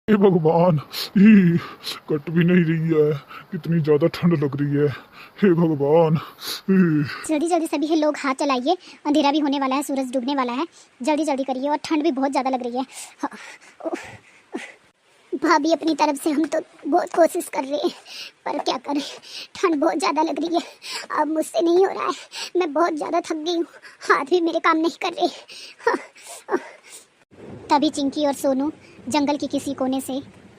हे भगवान, ई कट भी नहीं रही है, कितनी ज्यादा ठंड लग रही है। हे भगवान, ई। जल्दी जल्दी सभी लोग हाथ चलाइए, अंधेरा भी होने वाला है, सूरज डूबने वाला है। जल्दी जल्दी करिए, और ठंड भी बहुत ज़्यादा लग रही है। भाभी अपनी तरफ से हम तो बहुत कोशिश कर रहे हैं, पर क्या करें, ठंड बहुत ज़्यादा लग रही है। अब मुझसे नहीं हो रहा है, मैं बहुत ज़्यादा थक गई हूँ, हाथ भी मेरे काम नहीं कर रहे। तभी चिंकी और सोनू जंगल के किसी कोने से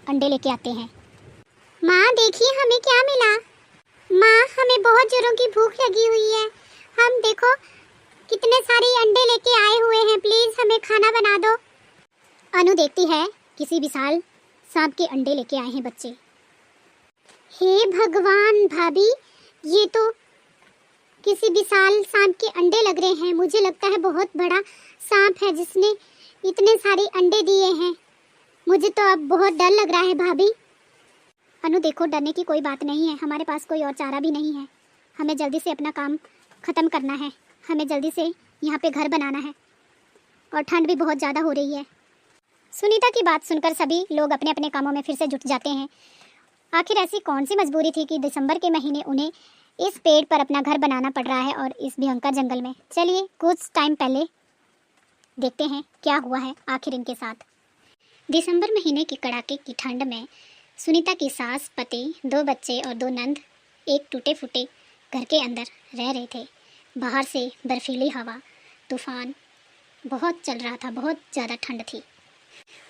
अंडे लेके आते हैं। माँ देखिए हमें क्या मिला। माँ हमें बहुत जोरों की भूख लगी हुई है, हम देखो कितने सारे अंडे लेके आए हुए हैं, प्लीज़ हमें खाना बना दो। अनु देखती है किसी विशाल सांप के अंडे लेके आए हैं बच्चे। हे भगवान भाभी, ये तो किसी विशाल सांप के अंडे लग रहे हैं। मुझे लगता है बहुत बड़ा सांप है जिसने इतने सारे अंडे दिए हैं। मुझे तो अब बहुत डर लग रहा है भाभी। अनु देखो, डरने की कोई बात नहीं है, हमारे पास कोई और चारा भी नहीं है। हमें जल्दी से अपना काम ख़त्म करना है, हमें जल्दी से यहाँ पे घर बनाना है, और ठंड भी बहुत ज़्यादा हो रही है। सुनीता की बात सुनकर सभी लोग अपने अपने कामों में फिर से जुट जाते हैं। आखिर ऐसी कौन सी मजबूरी थी कि दिसंबर के महीने उन्हें इस पेड़ पर अपना घर बनाना पड़ रहा है, और इस भयंकर जंगल में। चलिए कुछ टाइम पहले देखते हैं क्या हुआ है आखिर इनके साथ। दिसंबर महीने की कड़ाके की ठंड में सुनीता की सास, पति, 2 बच्चे और 2 नंद एक टूटे फूटे घर के अंदर रह रहे थे। बाहर से बर्फीली हवा, तूफान बहुत चल रहा था, बहुत ज़्यादा ठंड थी,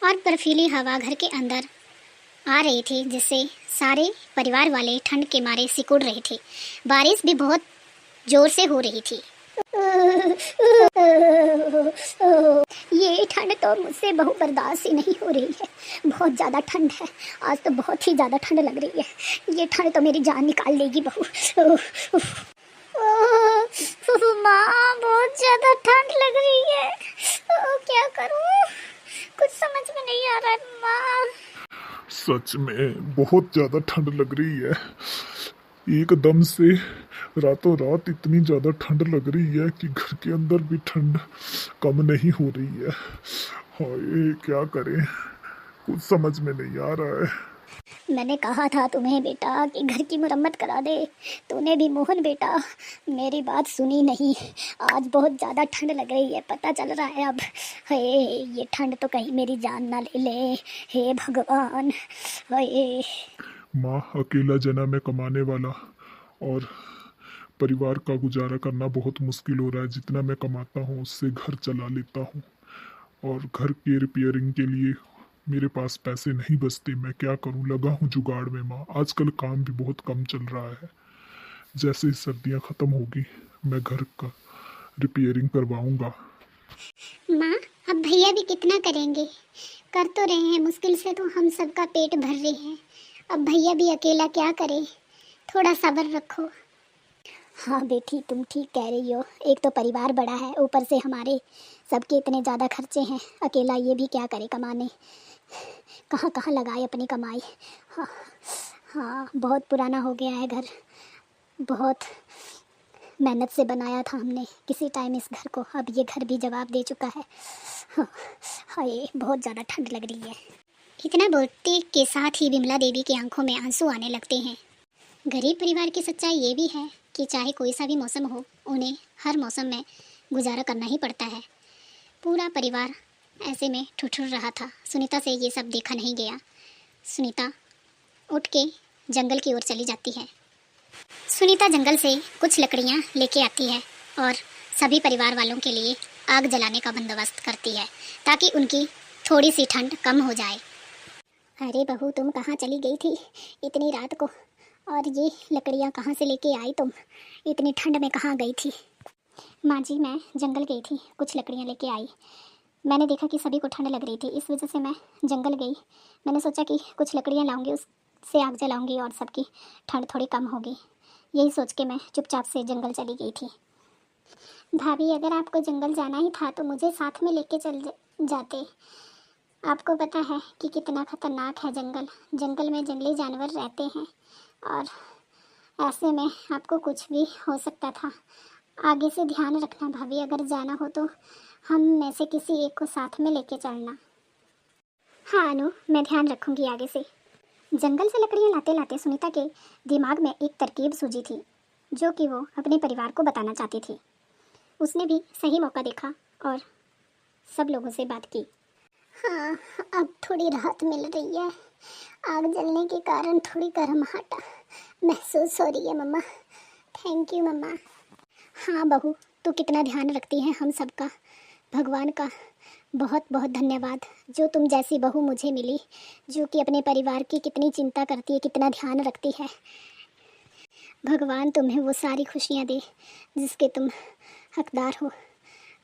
और बर्फीली हवा घर के अंदर आ रही थी, जिससे सारे परिवार वाले ठंड के मारे सिकुड़ रहे थे। बारिश भी बहुत ज़ोर से हो रही थी। ये ठंड तो मुझसे बहु बर्दाश्त ही नहीं हो रही है, बहुत ज़्यादा ठंड है। आज तो बहुत ही ज़्यादा ठंड लग रही है, ये ठंड तो मेरी जान निकाल लेगी बहू। माँ बहुत ज़्यादा ठंड लग रही है, क्या करूँ, कुछ समझ में नहीं आ रहा है माँ। सच में बहुत ज्यादा ठंड लग रही है, एकदम से रातों रात इतनी ज्यादा ठंड लग रही है कि घर के अंदर भी ठंड कम नहीं हो रही है। हाय, क्या करें, कुछ समझ में नहीं आ रहा है। मैंने कहा था तुम्हें बेटा कि घर की मरम्मत करा दे, तूने भी मोहन बेटा मेरी बात सुनी नहीं। आज बहुत ज़्यादा ठंड लग रही है, पता चल रहा है अब। हे, ये ठंड तो कहीं मेरी जान ना ले ले, हे भगवान। हे माँ, अकेला जना मैं कमाने वाला, और परिवार का गुजारा करना बहुत मुश्किल हो रहा है। जितना मैं कमाता हूँ उससे घर चला लेता हूँ, और घर की रिपेयरिंग के लिए मेरे पास पैसे नहीं बचते। मैं क्या करूँ, लगा हूँ जुगाड़ में माँ। आजकल काम भी बहुत कम चल रहा है। जैसे ही सर्दियाँ ख़त्म होगी मैं घर का रिपेयरिंग करवाऊँगा। माँ, अब भैया भी कितना करेंगे, कर तो रहे हैं, मुश्किल से तो हम सबका पेट भर रहे हैं। अब भैया भी अकेला क्या करे, थोड़ा सब्र रखो। हाँ बेटी, तुम ठीक कह रही हो, एक तो परिवार बड़ा है, ऊपर से हमारे सबके इतने ज़्यादा खर्चे हैं। अकेला ये भी क्या करे कमाने, कहाँ कहाँ लगाए अपनी कमाई। हाँ हाँ, बहुत पुराना हो गया है घर, बहुत मेहनत से बनाया था हमने किसी टाइम इस घर को, अब ये घर भी जवाब दे चुका है। हाँ हाय, बहुत ज़्यादा ठंड लग रही है। इतना बोलते के साथ ही विमला देवी की आंखों में आंसू आने लगते हैं। गरीब परिवार की सच्चाई ये भी है कि चाहे कोई सा भी मौसम हो, उन्हें हर मौसम में गुजारा करना ही पड़ता है। पूरा परिवार ऐसे में ठुठुर रहा था। सुनीता से ये सब देखा नहीं गया। सुनीता उठ के जंगल की ओर चली जाती है। सुनीता जंगल से कुछ लकड़ियाँ लेके आती है और सभी परिवार वालों के लिए आग जलाने का बंदोबस्त करती है, ताकि उनकी थोड़ी सी ठंड कम हो जाए। अरे बहू, तुम कहाँ चली गई थी इतनी रात को, और ये लकड़ियाँ कहाँ से लेके आई तुम, इतनी ठंड में कहाँ गई थी? माँ जी, मैं जंगल गई थी, कुछ लकड़ियाँ लेके आई। मैंने देखा कि सभी को ठंड लग रही थी, इस वजह से मैं जंगल गई। मैंने सोचा कि कुछ लकड़ियाँ लाऊंगी, उससे आग जलाऊंगी और सबकी ठंड थोड़ी कम होगी। यही सोच के मैं चुपचाप से जंगल चली गई थी। भाभी, अगर आपको जंगल जाना ही था तो मुझे साथ में लेके चल जाते। आपको पता है कि कितना खतरनाक है जंगल, जंगल में जंगली जानवर रहते हैं, और ऐसे में आपको कुछ भी हो सकता था। आगे से ध्यान रखना भाभी, अगर जाना हो तो हम में से किसी एक को साथ में लेके चलना। हाँ अनु, मैं ध्यान रखूंगी आगे से। जंगल से लकड़ियाँ लाते लाते सुनीता के दिमाग में एक तरकीब सूझी थी जो कि वो अपने परिवार को बताना चाहती थी। उसने भी सही मौका देखा और सब लोगों से बात की। हाँ, अब थोड़ी राहत मिल रही है। आग जलने के कारण थोड़ी गर्माहट महसूस हो रही है मम्मा। थैंक यू मम्मा। हाँ बहू, तू कितना ध्यान रखती है हम सबका। भगवान का बहुत बहुत धन्यवाद जो तुम जैसी बहू मुझे मिली, जो कि अपने परिवार की कितनी चिंता करती है, कितना ध्यान रखती है। भगवान तुम्हें वो सारी खुशियाँ दे जिसके तुम हकदार हो।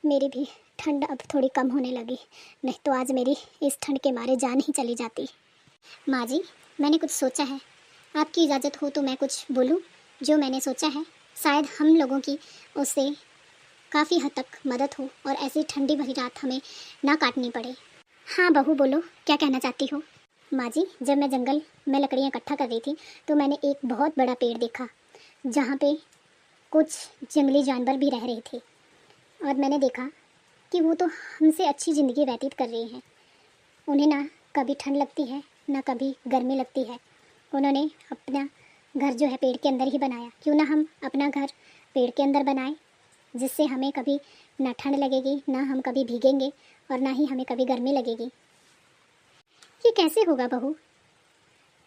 मेरी भी ठंड अब थोड़ी कम होने लगी, नहीं तो आज मेरी इस ठंड के मारे जान ही चली जाती। माँ जी, मैंने कुछ सोचा है, आपकी इजाज़त हो तो मैं कुछ बोलूँ। जो मैंने सोचा है शायद हम लोगों की उससे काफ़ी हद तक मदद हो और ऐसी ठंडी भरी रात हमें ना काटनी पड़े। हाँ बहू, बोलो क्या कहना चाहती हो। माँ जी, जब मैं जंगल में लकड़ियाँ इकट्ठा कर रही थी तो मैंने एक बहुत बड़ा पेड़ देखा जहाँ पे कुछ जंगली जानवर भी रह रहे थे और मैंने देखा कि वो तो हमसे अच्छी ज़िंदगी व्यतीत कर रहे हैं। उन्हें ना कभी ठंड लगती है ना कभी गर्मी लगती है। उन्होंने अपना घर जो है पेड़ के अंदर ही बनाया। क्यों ना हम अपना घर पेड़ के अंदर बनाएं, जिससे हमें कभी ना ठंड लगेगी, ना हम कभी भीगेंगे और ना ही हमें कभी गर्मी लगेगी। ये कैसे होगा बहू?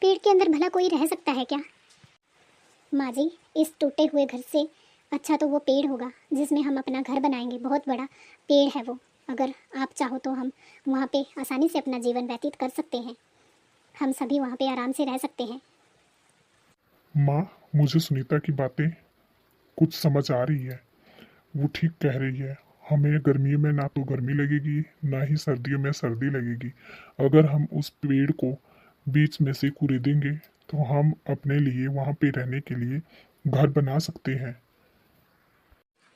पेड़ के अंदर भला कोई रह सकता है क्या? माँ जी, इस टूटे हुए घर से अच्छा तो वो पेड़ होगा जिसमें हम अपना घर बनाएंगे। बहुत बड़ा पेड़ है वो। अगर आप चाहो तो हम वहाँ पे आसानी से अपना जीवन व्यतीत कर सकते हैं। हम सभी वहाँ पे आराम से रह सकते हैं। माँ, मुझे सुनीता की बातें कुछ समझ आ रही है। वो ठीक कह रही है। हमें गर्मियों में ना तो गर्मी लगेगी ना ही सर्दियों में सर्दी लगेगी। अगर हम उस पेड़ को बीच में से कुरेदेंगे तो हम अपने लिए वहाँ पे रहने के लिए घर बना सकते हैं।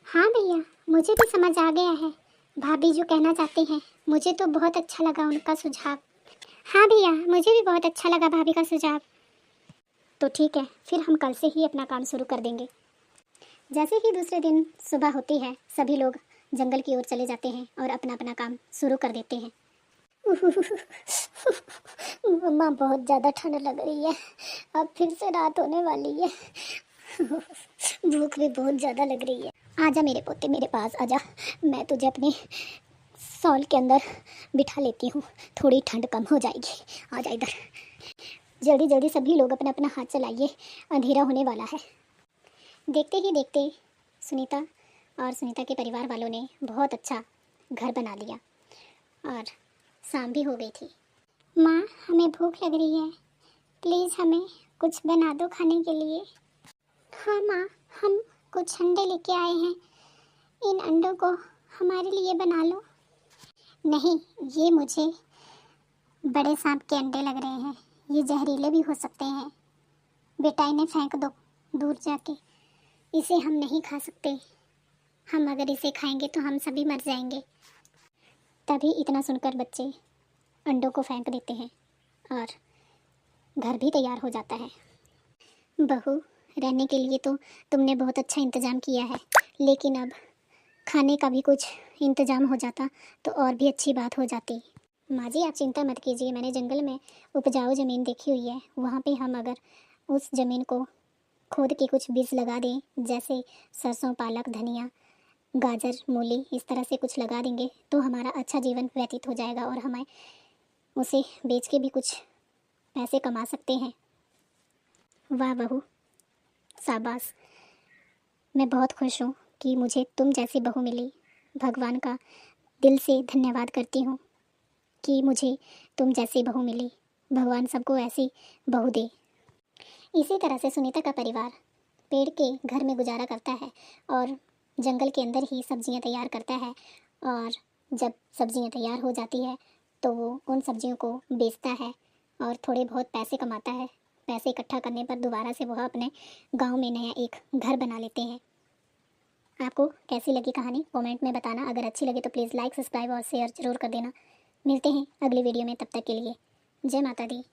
हाँ भैया, मुझे भी समझ आ गया है भाभी जो कहना चाहते हैं। मुझे तो बहुत अच्छा लगा उनका सुझाव। हाँ भैया, मुझे भी बहुत अच्छा लगा भाभी का सुझाव। तो ठीक है, फिर हम कल से ही अपना काम शुरू कर देंगे। जैसे ही दूसरे दिन सुबह होती है सभी लोग जंगल की ओर चले जाते हैं और अपना अपना काम शुरू कर देते हैं। मम्मा, बहुत ज़्यादा ठंड लग रही है। अब फिर से रात होने वाली है। भूख भी बहुत ज़्यादा लग रही है। आजा मेरे पोते, मेरे पास आजा। मैं तुझे अपने सॉल के अंदर बिठा लेती हूँ, थोड़ी ठंड कम हो जाएगी। आजा इधर। जल्दी जल्दी सभी लोग अपना अपना हाथ चलाइए, अंधेरा होने वाला है। देखते ही देखते सुनीता और सुनीता के परिवार वालों ने बहुत अच्छा घर बना लिया और शाम भी हो गई थी। माँ, हमें भूख लग रही है, प्लीज़ हमें कुछ बना दो खाने के लिए। हाँ माँ, हम कुछ अंडे लेके आए हैं, इन अंडों को हमारे लिए बना लो। नहीं, ये मुझे बड़े सांप के अंडे लग रहे हैं, ये जहरीले भी हो सकते हैं। बेटा इन्हें फेंक दो दूर जाके, इसे हम नहीं खा सकते। हम अगर इसे खाएंगे तो हम सभी मर जाएंगे। तभी इतना सुनकर बच्चे अंडों को फेंक देते हैं और घर भी तैयार हो जाता है। बहू, रहने के लिए तो तुमने बहुत अच्छा इंतज़ाम किया है, लेकिन अब खाने का भी कुछ इंतज़ाम हो जाता तो और भी अच्छी बात हो जाती। माँ जी, आप चिंता मत कीजिए, मैंने जंगल में उपजाऊ ज़मीन देखी हुई है। वहाँ पे हम अगर उस ज़मीन को खोद के कुछ बीज लगा दें, जैसे सरसों, पालक, धनिया, गाजर, मूली, इस तरह से कुछ लगा देंगे तो हमारा अच्छा जीवन व्यतीत हो जाएगा और हमें उसे बेच के भी कुछ पैसे कमा सकते हैं। वाह बहू, शाबाश। मैं बहुत खुश हूँ कि मुझे तुम जैसी बहू मिली। भगवान का दिल से धन्यवाद करती हूँ कि मुझे तुम जैसी बहू मिली। भगवान सबको ऐसी बहू दे। इसी तरह से सुनीता का परिवार पेड़ के घर में गुजारा करता है और जंगल के अंदर ही सब्जियां तैयार करता है और जब सब्जियां तैयार हो जाती है तो वो उन सब्जियों को बेचता है और थोड़े बहुत पैसे कमाता है। पैसे इकट्ठा करने पर दोबारा से वह अपने गांव में नया एक घर बना लेते हैं। आपको कैसी लगी कहानी कमेंट में बताना। अगर अच्छी लगे तो प्लीज़ लाइक, सब्सक्राइब और शेयर जरूर कर देना। मिलते हैं अगली वीडियो में, तब तक के लिए जय माता दी।